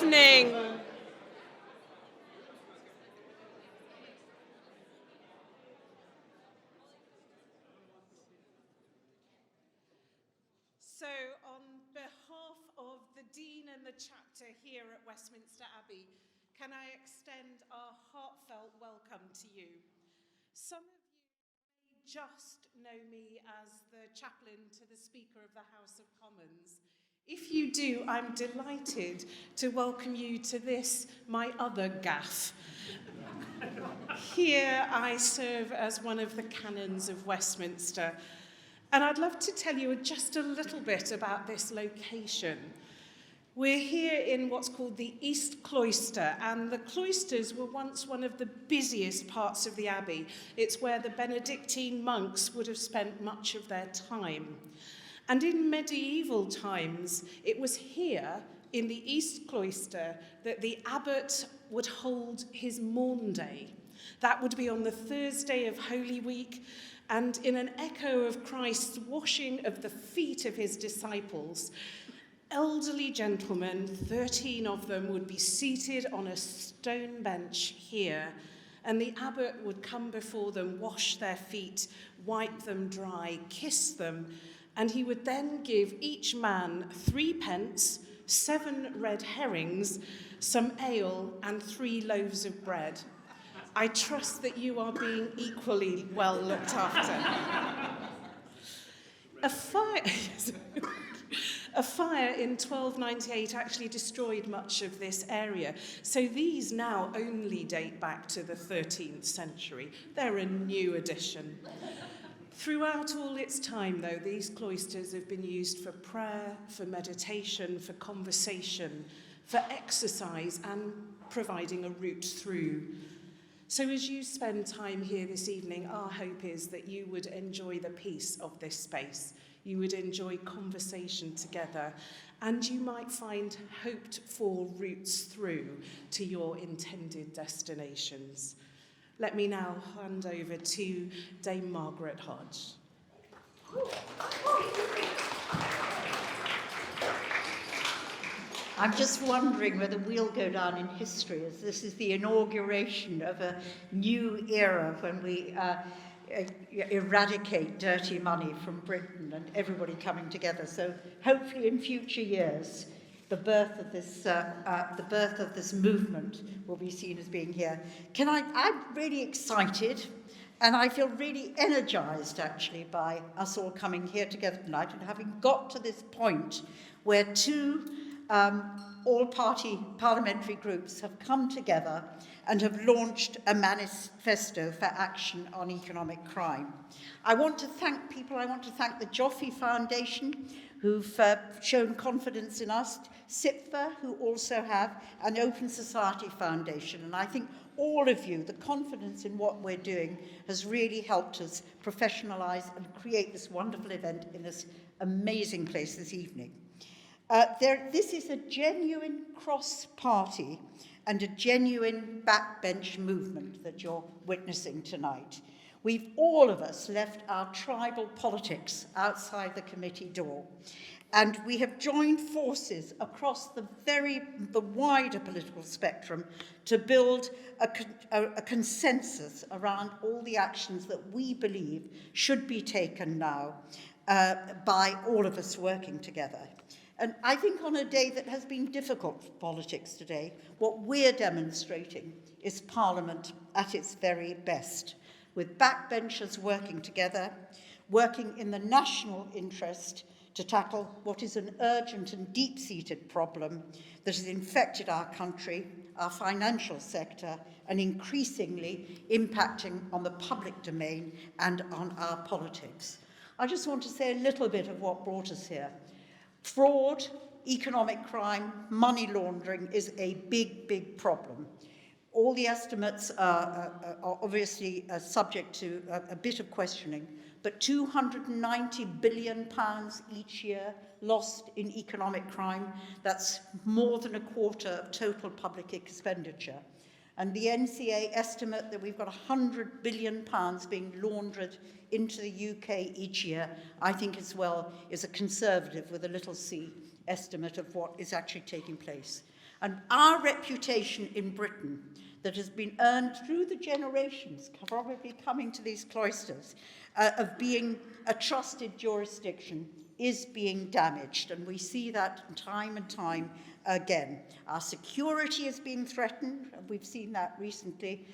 evening. So, on behalf of the Dean and the chapter here at Westminster Abbey, can I extend our heartfelt welcome to you? Some of you may just know me as the chaplain to the Speaker of the House of Commons. If you do, I'm delighted to welcome you to this, my other gaff. Here I serve as one of the canons of Westminster, and I'd love to tell you just a little bit about this location. We're here in what's called the East Cloister, and the cloisters were once one of the busiest parts of the Abbey. It's where the Benedictine monks would have spent much of their time. And in medieval times, it was here in the East Cloister that the abbot would hold his Maunday. That would be on the Thursday of Holy Week, and in an echo of Christ's washing of the feet of his disciples, elderly gentlemen, 13 of them, would be seated on a stone bench here, and the abbot would come before them, wash their feet, wipe them dry, kiss them, and he would then give each man 3 pence, 7 red herrings, some ale, and 3 loaves of bread. I trust that you are being equally well looked after. A fire in 1298 actually destroyed much of this area, so these now only date back to the 13th century. They're a new addition. Throughout all its time, though, these cloisters have been used for prayer, for meditation, for conversation, for exercise, and providing a route through. So as you spend time here this evening, our hope is that you would enjoy the peace of this space. You would enjoy conversation together, and you might find hoped-for routes through to your intended destinations. Let me now hand over to Dame Margaret Hodge. I'm just wondering whether we'll go down in history as this is the inauguration of a new era when we eradicate dirty money from Britain and everybody coming together. So hopefully in future years, the birth of this movement will be seen as being here. I'm really excited, and I feel really energized actually by us all coming here together tonight and having got to this point where 2 all-party parliamentary groups have come together and have launched a manifesto for action on economic crime. I want to thank the Joffe Foundation, who've shown confidence in us, SIPFA, who also have an Open Society Foundation, and I think all of you, the confidence in what we're doing has really helped us professionalize and create this wonderful event in this amazing place this evening. This is a genuine cross-party and a genuine backbench movement that you're witnessing tonight. We've all of us left our tribal politics outside the committee door, and we have joined forces across the wider political spectrum to build a consensus around all the actions that we believe should be taken now by all of us working together. And I think on a day that has been difficult for politics today, what we're demonstrating is Parliament at its very best, with backbenchers working together, working in the national interest to tackle what is an urgent and deep-seated problem that has infected our country, our financial sector, and increasingly impacting on the public domain and on our politics. I just want to say a little bit of what brought us here. Fraud, economic crime, money laundering is a big, big problem. All the estimates are obviously subject to a bit of questioning, but £290 billion each year lost in economic crime. That's more than a quarter of total public expenditure. And the NCA estimate that we've got £100 billion being laundered into the UK each year, I think as well is a conservative with a little c estimate of what is actually taking place. And our reputation in Britain that has been earned through the generations, probably coming to these cloisters, of being a trusted jurisdiction is being damaged. And we see that time and time again. Our security is being threatened. We've seen that recently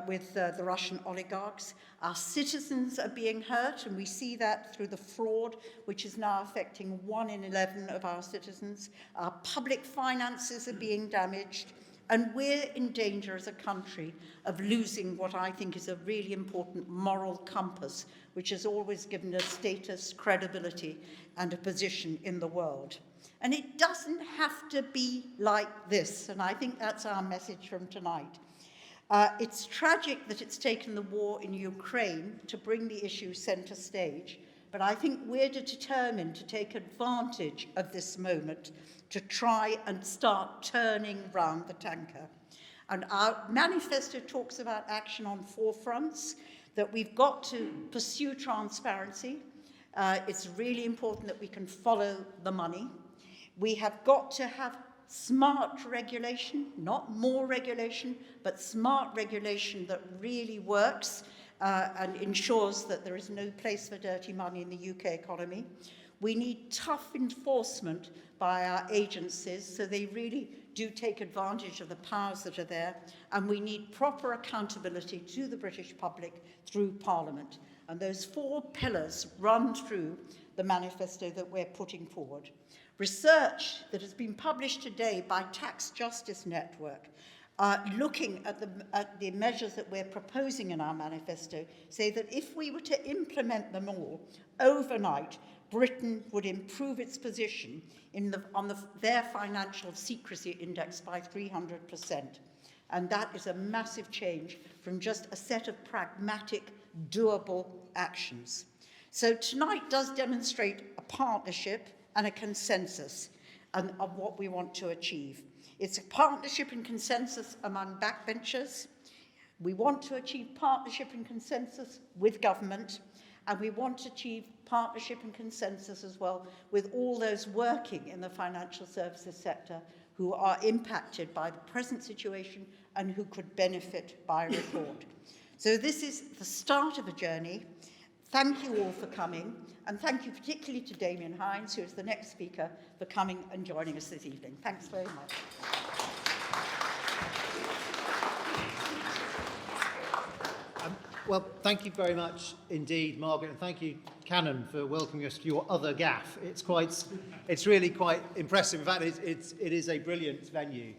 with the Russian oligarchs. Our citizens are being hurt, and we see that through the fraud, which is now affecting 1 in 11 of our citizens. Our public finances are being damaged, and we're in danger as a country of losing what I think is a really important moral compass, which has always given us status, credibility, and a position in the world. And it doesn't have to be like this, and I think that's our message from tonight. It's tragic that it's taken the war in Ukraine to bring the issue centre stage, but I think we're determined to take advantage of this moment to try and start turning round the tanker. And our manifesto talks about action on 4 fronts, that we've got to pursue transparency. It's really important that we can follow the money. We have got to have smart regulation, not more regulation, but smart regulation that really works and ensures that there is no place for dirty money in the UK economy. We need tough enforcement by our agencies so they really do take advantage of the powers that are there, and we need proper accountability to the British public through Parliament. And those 4 pillars run through the manifesto that we're putting forward. Research that has been published today by Tax Justice Network, looking at the measures that we're proposing in our manifesto, say that if we were to implement them all overnight, Britain would improve its position on their financial secrecy index by 300%. And that is a massive change from just a set of pragmatic, doable actions. So tonight does demonstrate a partnership and a consensus of what we want to achieve. It's a partnership and consensus among backbenchers. We want to achieve partnership and consensus with government, and we want to achieve partnership and consensus as well with all those working in the financial services sector who are impacted by the present situation and who could benefit by a report. So this is the start of a journey. Thank you all for coming, and thank you particularly to Damien Hines, who is the next speaker, for coming and joining us this evening. Thanks very much. Well, thank you very much indeed, Margaret, and thank you, Canon, for welcoming us to your other gaff. It's really quite impressive. In fact, it is a brilliant venue.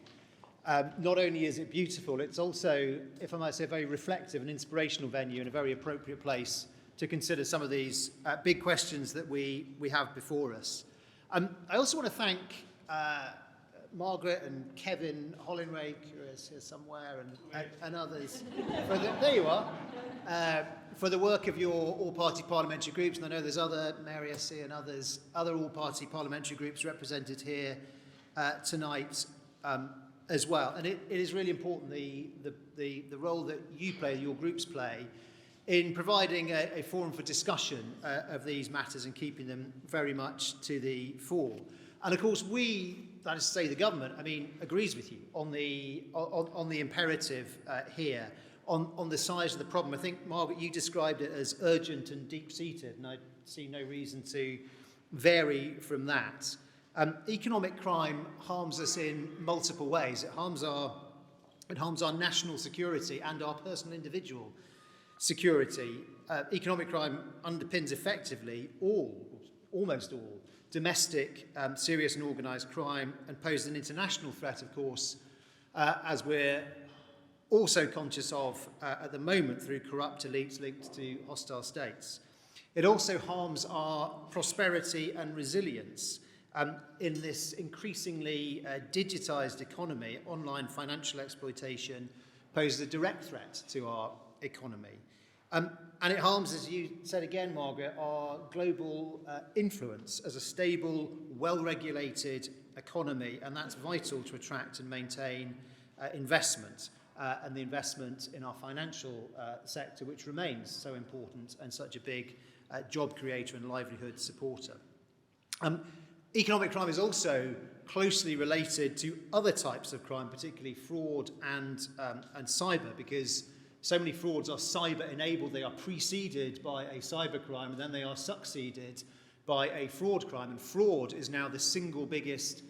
Not only is it beautiful, it's also, if I might say, a very reflective and inspirational venue and a very appropriate place to consider some of these big questions that we have before us. I also want to thank Margaret and Kevin Hollinrake, who is here somewhere, and others. There you are. For the work of your all-party parliamentary groups, and I know there's Mary S.C. and other all-party parliamentary groups represented here tonight as well. And it is really important, the role that you play, your groups play, in providing a forum for discussion of these matters and keeping them very much to the fore. And of course, that is to say the government, agrees with you on the imperative here, on the size of the problem. I think, Margaret, you described it as urgent and deep-seated, and I see no reason to vary from that. Economic crime harms us in multiple ways. It harms our national security and our personal individual security. Economic crime underpins effectively almost all, domestic, serious and organised crime, and poses an international threat, of course, as we're also conscious of at the moment through corrupt elites linked to hostile states. It also harms our prosperity and resilience. In this increasingly digitised economy, online financial exploitation poses a direct threat to our economy. And it harms, as you said again, Margaret, our global influence as a stable, well-regulated economy, and that's vital to attract and maintain investment, and the investment in our financial sector, which remains so important and such a big job creator and livelihood supporter. Economic crime is also closely related to other types of crime, particularly fraud and cyber, because so many frauds are cyber-enabled. They are preceded by a cyber crime, and then they are succeeded by a fraud crime. And fraud is now the single biggest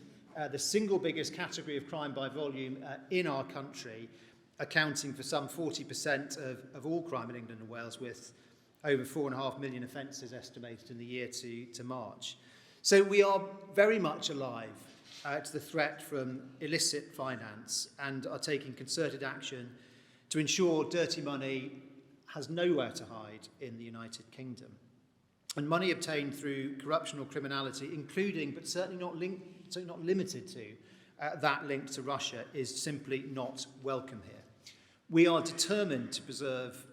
category of crime by volume in our country, accounting for some 40% of all crime in England and Wales, with over 4.5 million offences estimated in the year to March. So we are very much alive to the threat from illicit finance and are taking concerted action to ensure dirty money has nowhere to hide in the United Kingdom. And money obtained through corruption or criminality, including but certainly not limited to that link to Russia, is simply not welcome here. We are determined to preserve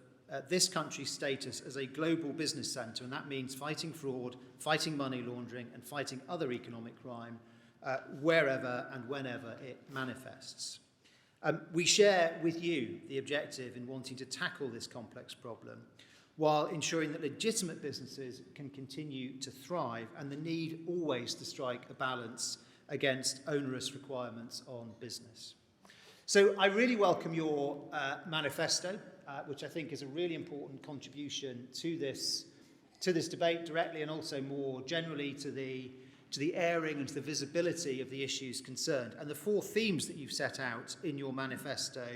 this country's status as a global business centre, and that means fighting fraud, fighting money laundering, and fighting other economic crime wherever and whenever it manifests. We share with you the objective in wanting to tackle this complex problem while ensuring that legitimate businesses can continue to thrive, and the need always to strike a balance against onerous requirements on business. So I really welcome your manifesto, which I think is a really important contribution to this debate directly, and also more generally to the airing and to the visibility of the issues concerned. And the 4 themes that you've set out in your manifesto,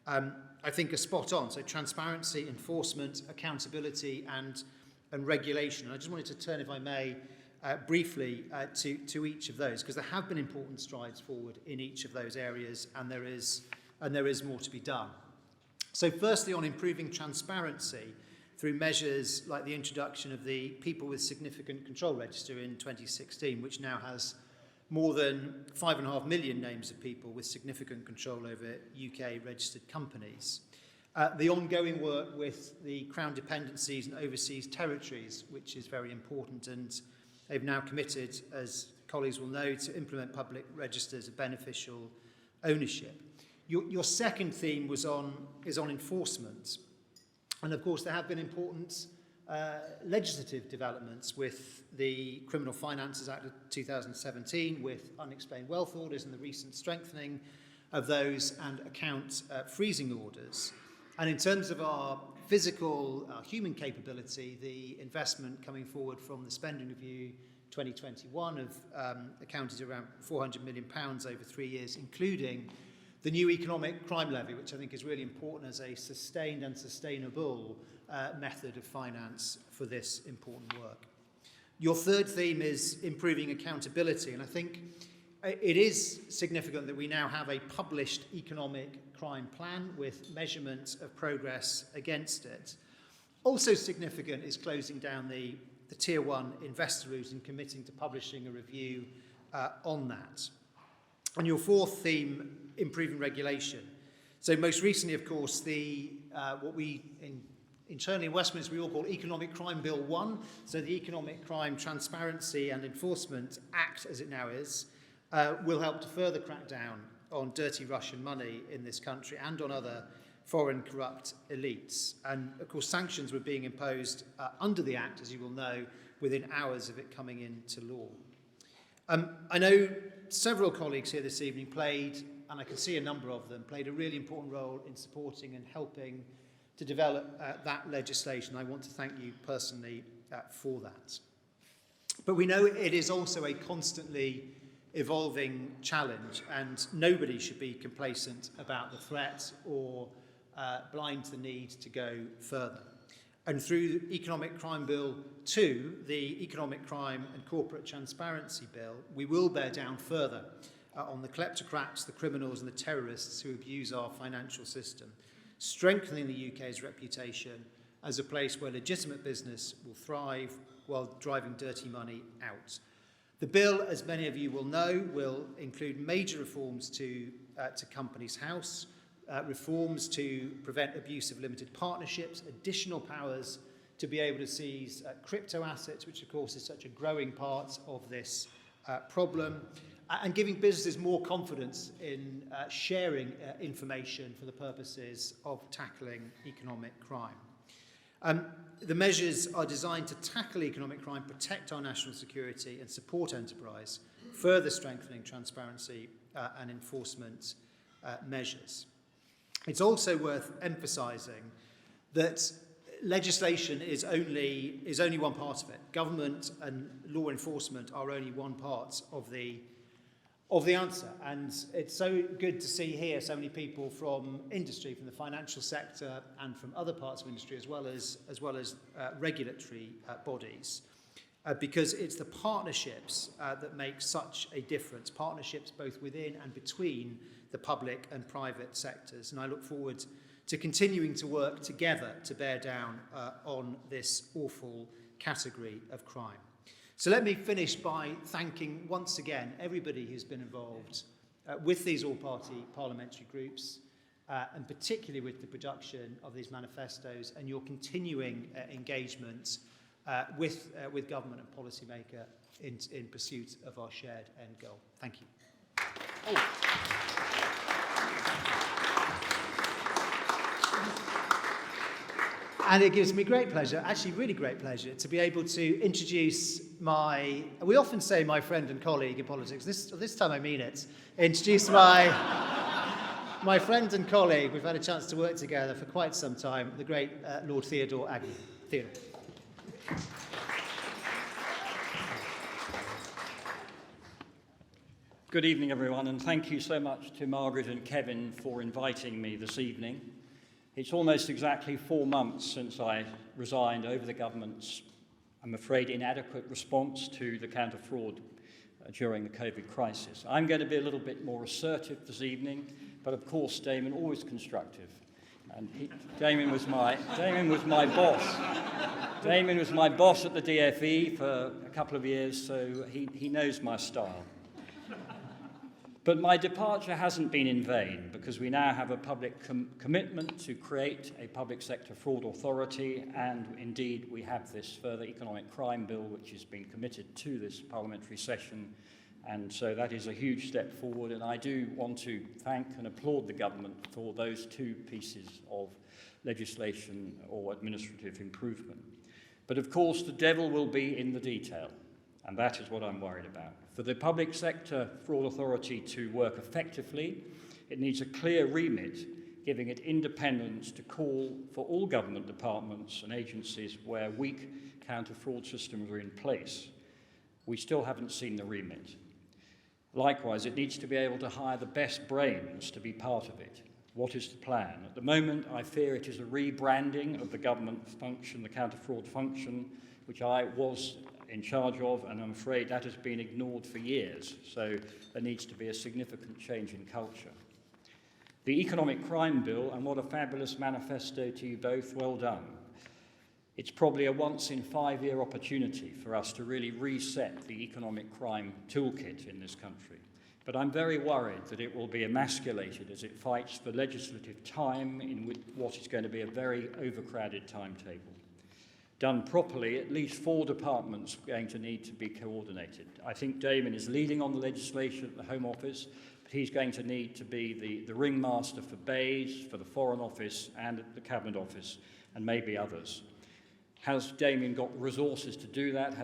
I think, are spot on. So transparency, enforcement, accountability, and regulation. And I just wanted to turn, if I may, briefly to each of those, because there have been important strides forward in each of those areas, and there is more to be done. So firstly, on improving transparency through measures like the introduction of the People with Significant Control Register in 2016, which now has more than 5.5 million names of people with significant control over UK registered companies. The ongoing work with the Crown dependencies and overseas territories, which is very important, and they've now committed, as colleagues will know, to implement public registers of beneficial ownership. Your second theme is on enforcement. And of course, there have been important legislative developments with the Criminal Finances Act of 2017, with unexplained wealth orders and the recent strengthening of those, and account freezing orders. And in terms of our physical, human capability, the investment coming forward from the Spending Review 2021 of accounted around £400 million over 3 years, including the new economic crime levy, which I think is really important as a sustained and sustainable method of finance for this important work. Your third theme is improving accountability, and I think it is significant that we now have a published economic crime plan with measurement of progress against it. Also significant is closing down the Tier 1 investor route and committing to publishing a review on that. And your fourth theme, improving regulation. So most recently, of course, what we internally in Westminster we all call Economic Crime Bill 1, so the Economic Crime Transparency and Enforcement Act, as it now is, will help to further crack down on dirty Russian money in this country and on other foreign corrupt elites. And of course, sanctions were being imposed under the Act, as you will know, within hours of it coming into law. I know several colleagues here this evening and I can see a number of them, played a really important role in supporting and helping to develop that legislation. I want to thank you personally for that. But we know it is also a constantly evolving challenge, and nobody should be complacent about the threat or blind to the need to go further. And through Economic Crime Bill 2, the Economic Crime and Corporate Transparency Bill, we will bear down further on the kleptocrats, the criminals and the terrorists who abuse our financial system, strengthening the UK's reputation as a place where legitimate business will thrive while driving dirty money out. The bill, as many of you will know, will include major reforms to Companies House, reforms to prevent abuse of limited partnerships, additional powers to be able to seize crypto assets, which of course is such a growing part of this problem, and giving businesses more confidence in sharing information for the purposes of tackling economic crime. The measures are designed to tackle economic crime, protect our national security and support enterprise further strengthening transparency and enforcement measures. It's also worth emphasising that legislation is only one part of it. Government and law enforcement are only one part of the answer. And it's so good to see here so many people from industry, from the financial sector and from other parts of industry, as well as regulatory bodies. Because it's the partnerships that make such a difference, partnerships both within and between the public and private sectors. And I look forward to continuing to work together to bear down on this awful category of crime. So let me finish by thanking once again everybody who's been involved with these all-party parliamentary groups, and particularly with the production of these manifestos and your continuing engagement with government and policymaker in pursuit of our shared end goal. Thank you. And it gives me great pleasure, actually really great pleasure, to be able to introduce we often say my friend and colleague in politics, this time I mean it, introduce my friend and colleague. We've had a chance to work together for quite some time, the great Lord Theodore Agnew. Theodore. Good evening, everyone, and thank you so much to Margaret and Kevin for inviting me this evening. It's almost exactly 4 months since I resigned over the government's, I'm afraid, inadequate response to the counter-fraud during the COVID crisis. I'm going to be a little bit more assertive this evening, but of course Damon always constructive. And Damon was my boss. Damon was my boss at the DFE for a couple of years, so he knows my style. But my departure hasn't been in vain, because we now have a public commitment to create a public sector fraud authority, and indeed we have this further economic crime bill which has been committed to this parliamentary session, and so that is a huge step forward, and I do want to thank and applaud the government for those 2 pieces of legislation or administrative improvement. But of course the devil will be in the detail, and that is what I'm worried about. For the public sector fraud authority to work effectively, it needs a clear remit, giving it independence to call for all government departments and agencies where weak counter-fraud systems are in place. We still haven't seen the remit. Likewise, it needs to be able to hire the best brains to be part of it. What is the plan? At the moment, I fear it is a rebranding of the government function, the counter-fraud function, which I was in charge of, and I'm afraid that has been ignored for years, so there needs to be a significant change in culture. The economic crime bill, and what a fabulous manifesto to you both, well done. It's probably a once-in-5-year opportunity for us to really reset the economic crime toolkit in this country. But I'm very worried that it will be emasculated as it fights for legislative time in what is going to be a very overcrowded timetable. Done properly, at least 4 departments are going to need to be coordinated. I think Damon is leading on the legislation at the Home Office, but he's going to need to be the ringmaster for BEIS, for the Foreign Office and at the Cabinet Office, and maybe others. Has Damien got resources to do that?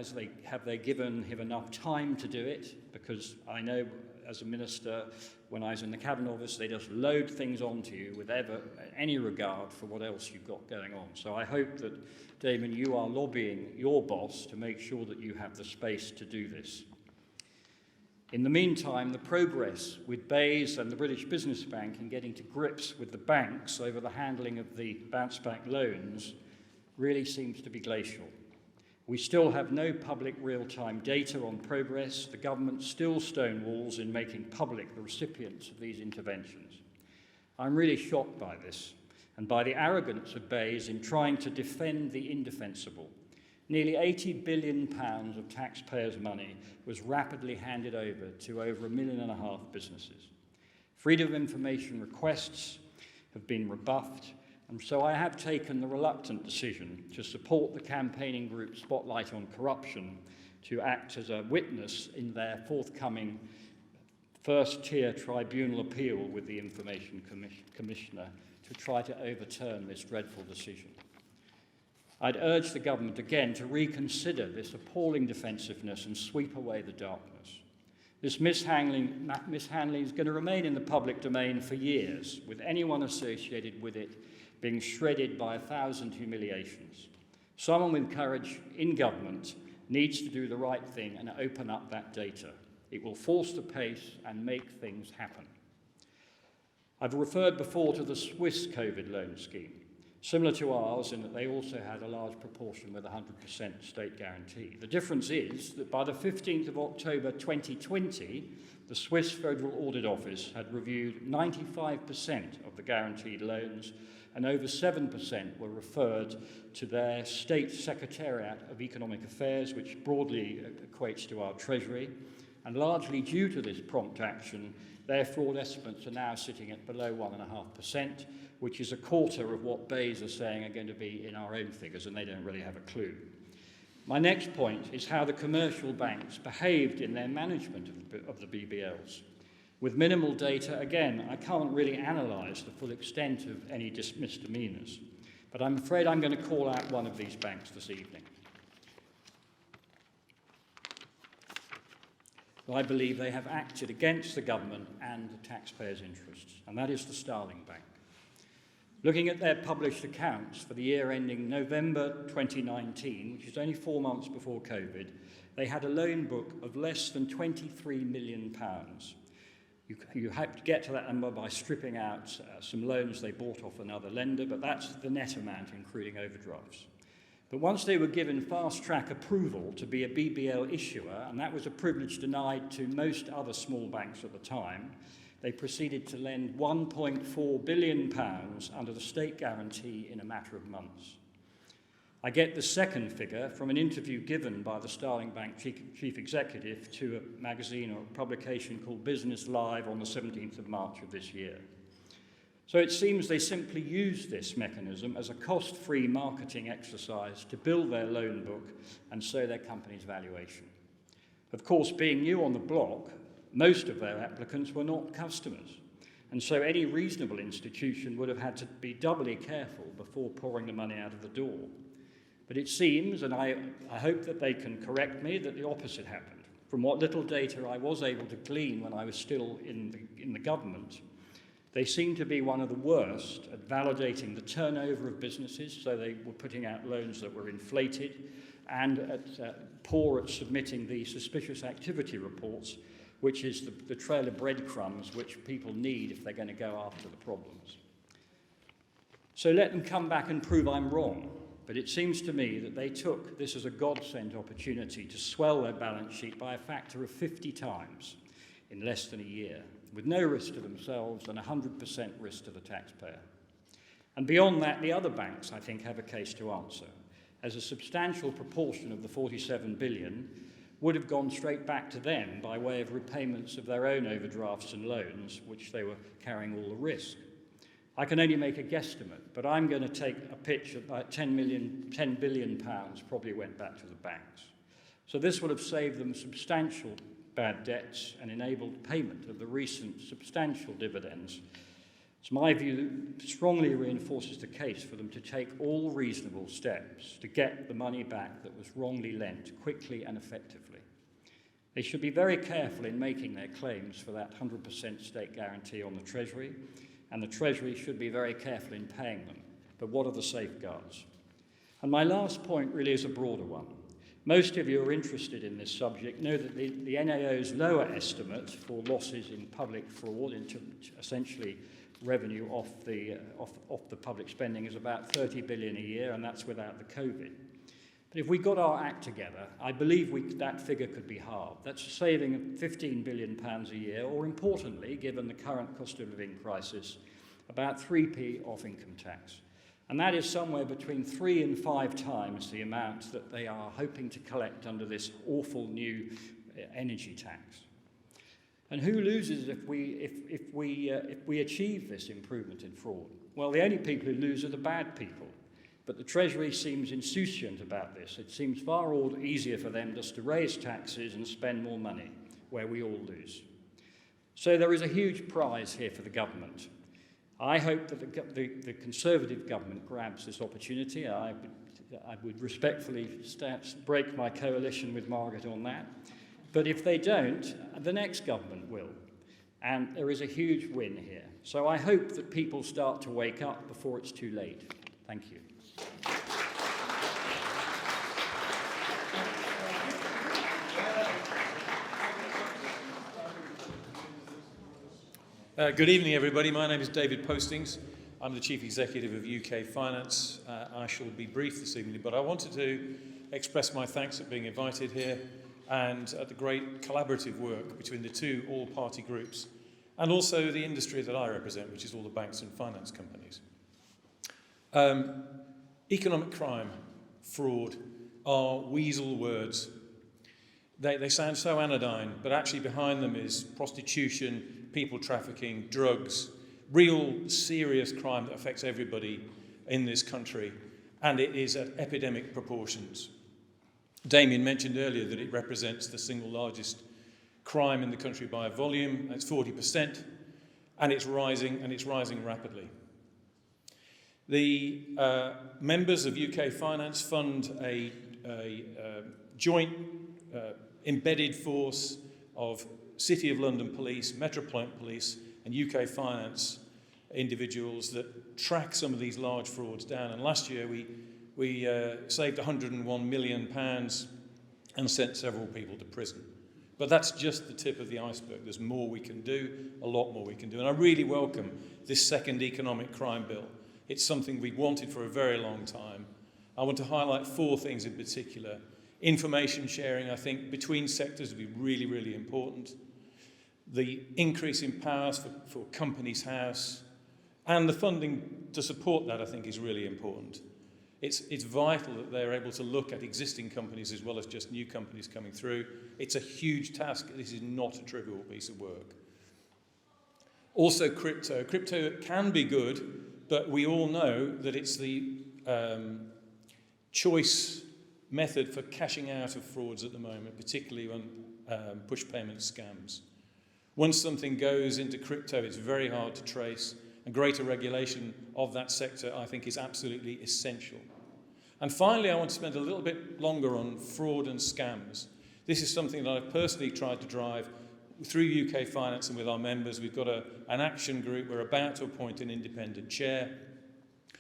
Have they given him enough time to do it? Because I know as a minister, when I was in the Cabinet Office, they just load things onto you with any regard for what else you've got going on. So I hope that, Damon, you are lobbying your boss to make sure that you have the space to do this. In the meantime, the progress with BEIS and the British Business Bank in getting to grips with the banks over the handling of the bounce-back loans really seems to be glacial. We still have no public real-time data on progress. The government still stonewalls in making public the recipients of these interventions. I'm really shocked by this and by the arrogance of BEIS in trying to defend the indefensible. Nearly £80 billion of taxpayers' money was rapidly handed over to over 1.5 million businesses. Freedom of information requests have been rebuffed, and so I have taken the reluctant decision to support the campaigning group Spotlight on Corruption to act as a witness in their forthcoming first-tier tribunal appeal with the Information Commissioner to try to overturn this dreadful decision. I'd urge the government again to reconsider this appalling defensiveness and sweep away the darkness. This mishandling is going to remain in the public domain for years, with anyone associated with it being shredded by 1,000 humiliations. Someone with courage in government needs to do the right thing and open up that data. It will force the pace and make things happen. I've referred before to the Swiss COVID loan scheme, similar to ours in that they also had a large proportion with 100% state guarantee. The difference is that by the 15th of October 2020, the Swiss Federal Audit Office had reviewed 95% of the guaranteed loans, and over 7% were referred to their State Secretariat of Economic Affairs, which broadly equates to our Treasury. And largely due to this prompt action, their fraud estimates are now sitting at below 1.5%, which is a quarter of what Bays are saying are going to be in our own figures, and they don't really have a clue. My next point is how the commercial banks behaved in their management of the BBLs. With minimal data, again, I can't really analyse the full extent of any misdemeanours, but I'm afraid I'm going to call out one of these banks this evening. I believe they have acted against the government and the taxpayers' interests, and that is the Starling Bank. Looking at their published accounts for the year ending November 2019, which is only 4 months before COVID, they had a loan book of less than £23 million. You have to get to that number by stripping out some loans they bought off another lender, but that's the net amount, including overdrafts. But once they were given fast-track approval to be a BBL issuer, and that was a privilege denied to most other small banks at the time, they proceeded to lend £1.4 billion under the state guarantee in a matter of months. I get the second figure from an interview given by the Starling Bank chief executive to a magazine or a publication called Business Live on the 17th of March of this year. So it seems they simply used this mechanism as a cost-free marketing exercise to build their loan book and so their company's valuation. Of course, being new on the block, most of their applicants were not customers, and so any reasonable institution would have had to be doubly careful before pouring the money out of the door. But it seems, and I hope that they can correct me, that the opposite happened. From what little data I was able to glean when I was still in the government, they seem to be one of the worst at validating the turnover of businesses, so they were putting out loans that were inflated, and poor at submitting the suspicious activity reports, which is the trail of breadcrumbs which people need if they're going to go after the problems. So let them come back and prove I'm wrong, but it seems to me that they took this as a God-sent opportunity to swell their balance sheet by a factor of 50 times in less than a year, with no risk to themselves and 100% risk to the taxpayer. And beyond that, the other banks, I think, have a case to answer, as a substantial proportion of the 47 billion would have gone straight back to them by way of repayments of their own overdrafts and loans, which they were carrying all the risk. I can only make a guesstimate, but I'm going to take a pitch at about 10 billion pounds probably went back to the banks. So this would have saved them substantial bad debts and enabled payment of the recent substantial dividends. It's my view strongly reinforces the case for them to take all reasonable steps to get the money back that was wrongly lent quickly and effectively. They should be very careful in making their claims for that 100% state guarantee on the Treasury, and the Treasury should be very careful in paying them. But what are the safeguards? And my last point really is a broader one. Most of you who are interested in this subject know that the NAO's lower estimate for losses in public fraud, into essentially revenue off the public spending, is about 30 billion a year, and that's without the COVID. But if we got our act together, I believe that figure could be halved. That's a saving of £15 billion a year, or importantly, given the current cost of living crisis, about 3p off income tax. And that is somewhere between 3 and 5 times the amount that they are hoping to collect under this awful new energy tax. And who loses if we achieve this improvement in fraud? Well, the only people who lose are the bad people. But the Treasury seems insouciant about this. It seems far easier for them just to raise taxes and spend more money, where we all lose. So there is a huge prize here for the government. I hope that the Conservative government grabs this opportunity. I would respectfully break my coalition with Margaret on that. But if they don't, the next government will. And there is a huge win here. So I hope that people start to wake up before it's too late. Thank you. Good evening, everybody. My name is David Postings. I'm the Chief Executive of UK Finance. I shall be brief this evening, but I wanted to express my thanks at being invited here and at the great collaborative work between the two all-party groups and also the industry that I represent, which is all the banks and finance companies. Economic crime, fraud are weasel words. They sound so anodyne, but actually behind them is prostitution, people trafficking, drugs, real serious crime that affects everybody in this country, and it is at epidemic proportions. Damien mentioned earlier that it represents the single largest crime in the country by volume. It's 40%, and it's rising rapidly. The members of UK Finance fund a joint embedded force of City of London Police, Metropolitan Police and UK Finance individuals that track some of these large frauds down. And last year we saved £101 million and sent several people to prison. But that's just the tip of the iceberg. There's more we can do, a lot more we can do. And I really welcome this second economic crime bill. It's something we wanted for a very long time. I want to highlight 4 things in particular. Information sharing, I think, between sectors will be really, really important. The increase in powers for Companies House and the funding to support that, I think, is really important. It's vital that they're able to look at existing companies as well as just new companies coming through. It's a huge task. This is not a trivial piece of work. Also, crypto. Crypto can be good, but we all know that it's the choice method for cashing out of frauds at the moment, particularly on push payment scams. Once something goes into crypto, it's very hard to trace, and greater regulation of that sector, I think, is absolutely essential. And finally, I want to spend a little bit longer on fraud and scams. This is something that I've personally tried to drive through UK Finance and with our members. We've got an action group. We're about to appoint an independent chair,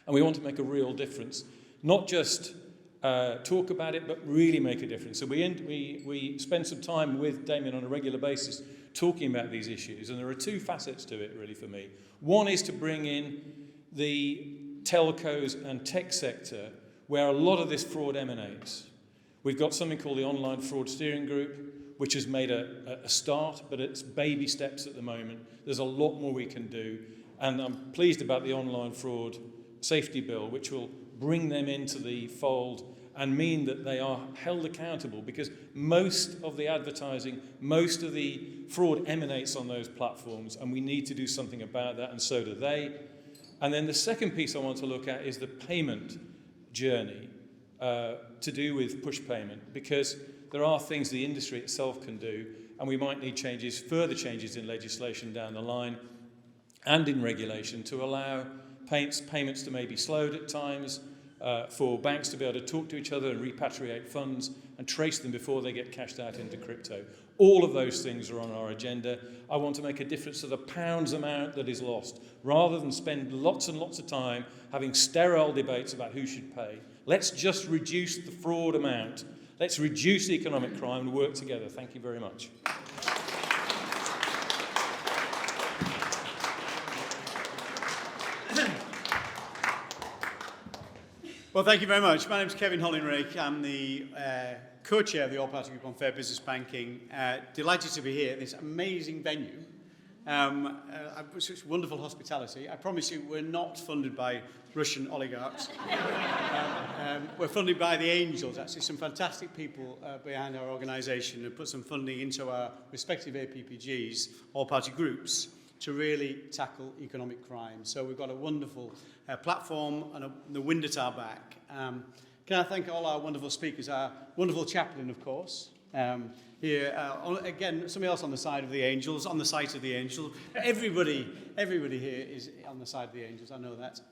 and we want to make a real difference. Not just talk about it, but really make a difference. So we spend some time with Damien on a regular basis talking about these issues, and there are 2 facets to it really for me. One is to bring in the telcos and tech sector where a lot of this fraud emanates. We've got something called the Online Fraud Steering Group, which has made a start, but it's baby steps at the moment. There's a lot more we can do, and I'm pleased about the Online Fraud Safety Bill, which will bring them into the fold and mean that they are held accountable, because most of the advertising, most of the fraud emanates on those platforms, and we need to do something about that, and so do they. And then the second piece I want to look at is the payment journey to do with push payment, because there are things the industry itself can do, and we might need further changes in legislation down the line and in regulation to allow payments to maybe slowed at times, for banks to be able to talk to each other and repatriate funds and trace them before they get cashed out into crypto. All of those things are on our agenda. I want to make a difference to the pounds amount that is lost, rather than spend lots and lots of time having sterile debates about who should pay. Let's just reduce the fraud amount. Let's reduce economic crime and work together. Thank you very much. Well, thank you very much. My name is Kevin Hollingrake. I'm the co-chair of the All-Party Group on Fair Business Banking. Delighted to be here at this amazing venue. Such wonderful hospitality. I promise you we're not funded by Russian oligarchs. We're funded by the angels, actually, some fantastic people behind our organisation who put some funding into our respective APPGs, all-party groups, to really tackle economic crime. So we've got a wonderful platform and the wind at our back. Can I thank all our wonderful speakers, our wonderful chaplain, of course, here, again, somebody else on the side of the angels, on the side of the angels. Everybody here is on the side of the angels, I know that.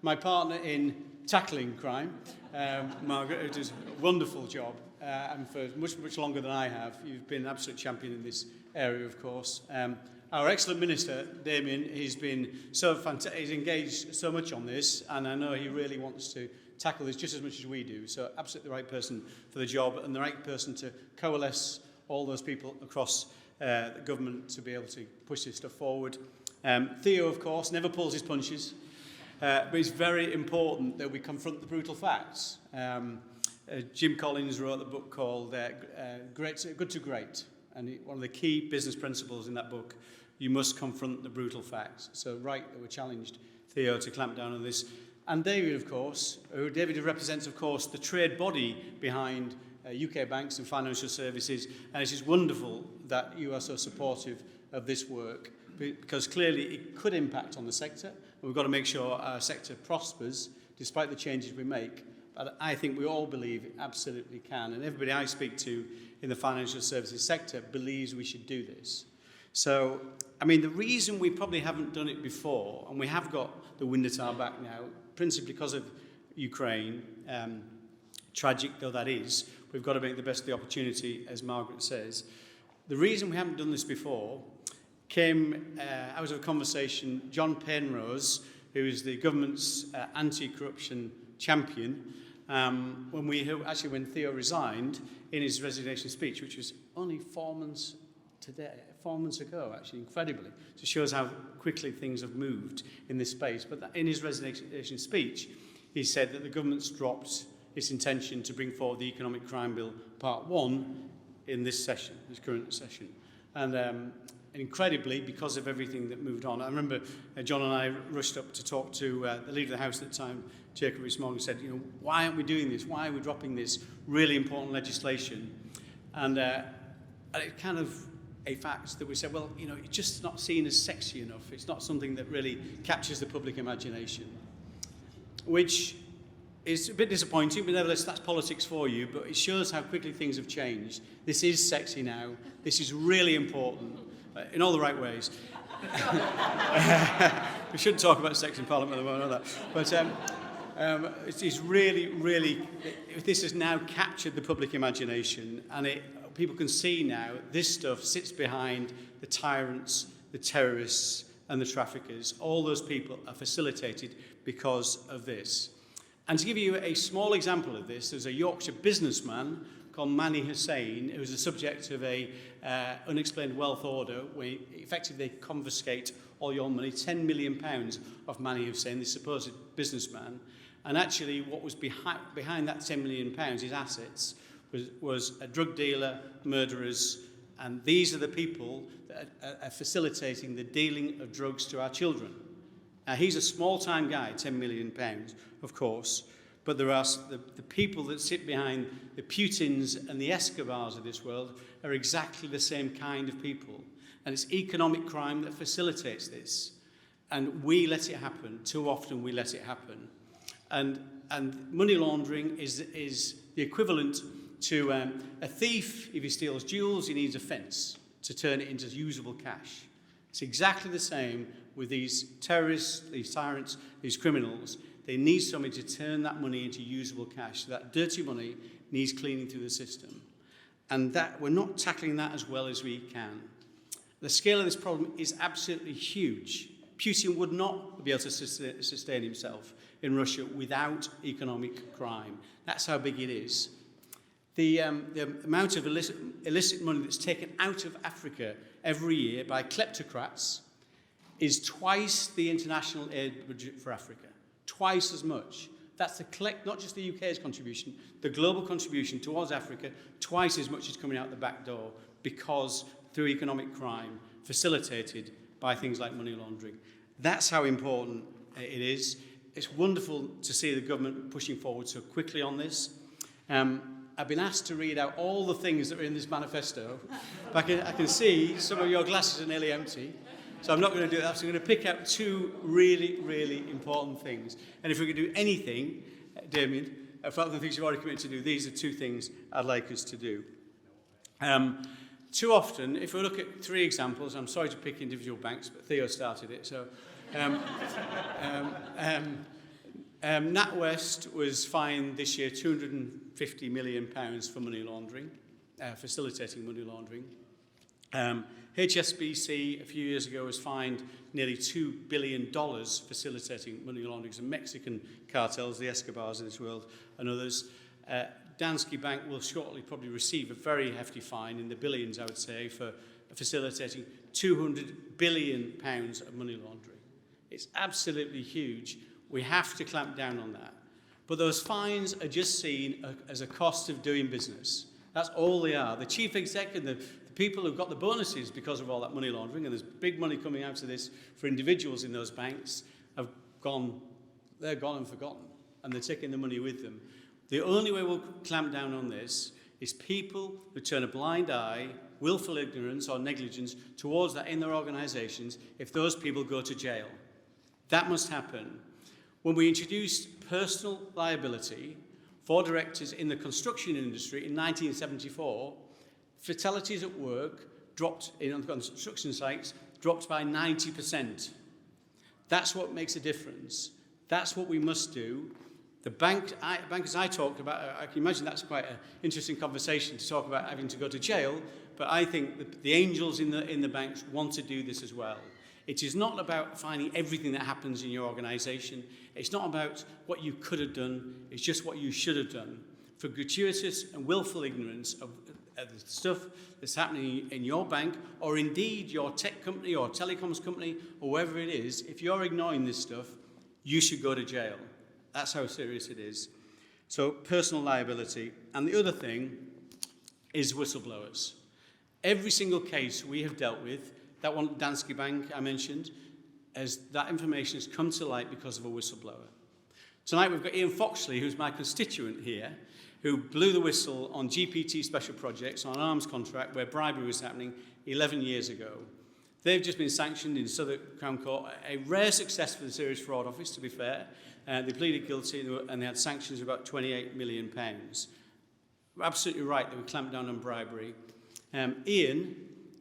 My partner in tackling crime, Margaret, who does a wonderful job. and for much, much longer than I have. You've been an absolute champion in this area, of course. Our excellent Minister, Damien, he's been so fantastic. He's engaged so much on this, and I know he really wants to tackle this just as much as we do. So absolutely the right person for the job and the right person to coalesce all those people across the government to be able to push this stuff forward. Theo, of course, never pulls his punches, but it's very important that we confront the brutal facts. Jim Collins wrote a book called Good to Great, and one of the key business principles in that book, you must confront the brutal facts. So right that we challenged Theo to clamp down on this. And David, of course, David represents, of course, the trade body behind UK banks and financial services, and it's just wonderful that you are so supportive of this work, because clearly it could impact on the sector, and we've got to make sure our sector prospers despite the changes we make. But I think we all believe it absolutely can, and everybody I speak to in the financial services sector believes we should do this. So, I mean, the reason we probably haven't done it before, and we have got the wind at our back now, principally because of Ukraine, tragic though that is, we've got to make the best of the opportunity, as Margaret says. The reason we haven't done this before came out of a conversation. John Penrose, who is the government's anti-corruption champion, when Theo resigned in his resignation speech, which was only 4 months ago, actually, incredibly. So it shows how quickly things have moved in this space. But in his resignation speech, he said that the government's dropped its intention to bring forward the Economic Crime Bill Part 1 in this current session. And incredibly, because of everything that moved on, I remember John and I rushed up to talk to the Leader of the House at the time, Jacob Rees-Mogg, said, why aren't we doing this? Why are we dropping this really important legislation? And it kind of a fact that we said, well, it's just not seen as sexy enough. It's not something that really captures the public imagination, which is a bit disappointing, but nevertheless, that's politics for you, but it shows how quickly things have changed. This is sexy now. This is really important in all the right ways. We shouldn't talk about sex in Parliament at the moment, but it is really, really, this has now captured the public imagination, and people can see now this stuff sits behind the tyrants, the terrorists, and the traffickers. All those people are facilitated because of this. And to give you a small example of this, there's a Yorkshire businessman called Mani Hussain, who was the subject of a unexplained wealth order, where effectively they confiscate all your money, £10 million of Mani Hussain, this supposed businessman. And actually what was behind that £10 million, his assets, was a drug dealer, murderers, and these are the people that are facilitating the dealing of drugs to our children. Now, he's a small-time guy, £10 million, of course, but there are the people that sit behind the Putins and the Escobars of this world are exactly the same kind of people. And it's economic crime that facilitates this. And we let it happen. Too often we let it happen. And money laundering is the equivalent to a thief. If he steals jewels, he needs a fence to turn it into usable cash. It's exactly the same with these terrorists, these tyrants, these criminals. They need somebody to turn that money into usable cash. That dirty money needs cleaning through the system. And that we're not tackling that as well as we can. The scale of this problem is absolutely huge. Putin would not be able to sustain himself in Russia without economic crime. That's how big it is. The amount of illicit money that's taken out of Africa every year by kleptocrats is twice the international aid budget for Africa. Twice as much. That's not just the UK's contribution, the global contribution towards Africa, twice as much is coming out the back door because through economic crime facilitated by things like money laundering. That's how important it is. It's wonderful to see the government pushing forward so quickly on this. I've been asked to read out all the things that are in this manifesto. But I can see some of your glasses are nearly empty. So I'm not going to do that. So I'm going to pick out two really, really important things. And if we could do anything, Damien, apart from the things you've already committed to do, these are two things I'd like us to do. Too often, if we look at three examples, I'm sorry to pick individual banks, but Theo started it. So NatWest was fined this year £250 million for money laundering, facilitating money laundering. HSBC a few years ago was fined nearly $2 billion facilitating money laundering. Some Mexican cartels, the Escobars of this world, and others. Danske Bank will shortly probably receive a very hefty fine in the billions, I would say, for facilitating £200 billion of money laundering. It's absolutely huge. We have to clamp down on that. But those fines are just seen as a cost of doing business. That's all they are. The chief exec and the people who've got the bonuses because of all that money laundering, and there's big money coming out of this for individuals in those banks, have gone, they're gone and forgotten, and they're taking the money with them. The only way we'll clamp down on this is people who turn a blind eye, willful ignorance or negligence towards that in their organisations if those people go to jail. That must happen. When we introduced personal liability for directors in the construction industry in 1974, fatalities at work dropped on construction sites, dropped by 90%. That's what makes a difference. That's what we must do. The bankers I talked about, I can imagine that's quite an interesting conversation to talk about having to go to jail, but I think the angels in the banks want to do this as well. It is not about finding everything that happens in your organisation. It's not about what you could have done. It's just what you should have done. For gratuitous and willful ignorance of the stuff that's happening in your bank, or indeed your tech company or telecoms company, or wherever it is, if you're ignoring this stuff, you should go to jail. That's how serious it is. So personal liability. And the other thing is whistleblowers. Every single case we have dealt with, that one Danske Bank I mentioned, as that information has come to light because of a whistleblower. Tonight we've got Ian Foxley, who's my constituent here, who blew the whistle on GPT special projects on an arms contract where bribery was happening 11 years ago. They've just been sanctioned in Southwark Crown Court, a rare success for the Serious Fraud Office, to be fair. They pleaded guilty and they had sanctions of about £28 million. We're absolutely right that we clamped down on bribery. Ian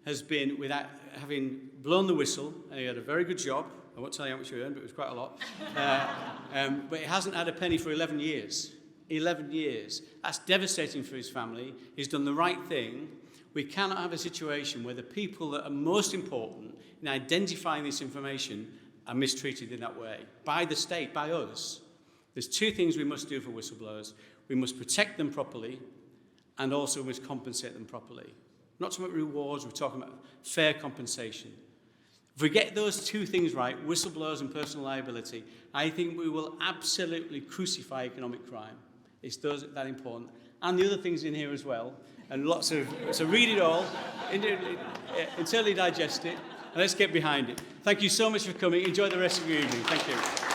has been, without having blown the whistle, and he had a very good job. I won't tell you how much he earned, but it was quite a lot. But he hasn't had a penny for 11 years. 11 years. That's devastating for his family. He's done the right thing. We cannot have a situation where the people that are most important in identifying this information are mistreated in that way. By the state, by us. There's two things we must do for whistleblowers. We must protect them properly, and also we must compensate them properly. Not talking about rewards, we're talking about fair compensation. If we get those two things right, whistleblowers and personal liability, I think we will absolutely crucify economic crime. It's that important. And the other things in here as well, and lots of, so read it all, internally digest it, and let's get behind it. Thank you so much for coming. Enjoy the rest of your evening. Thank you.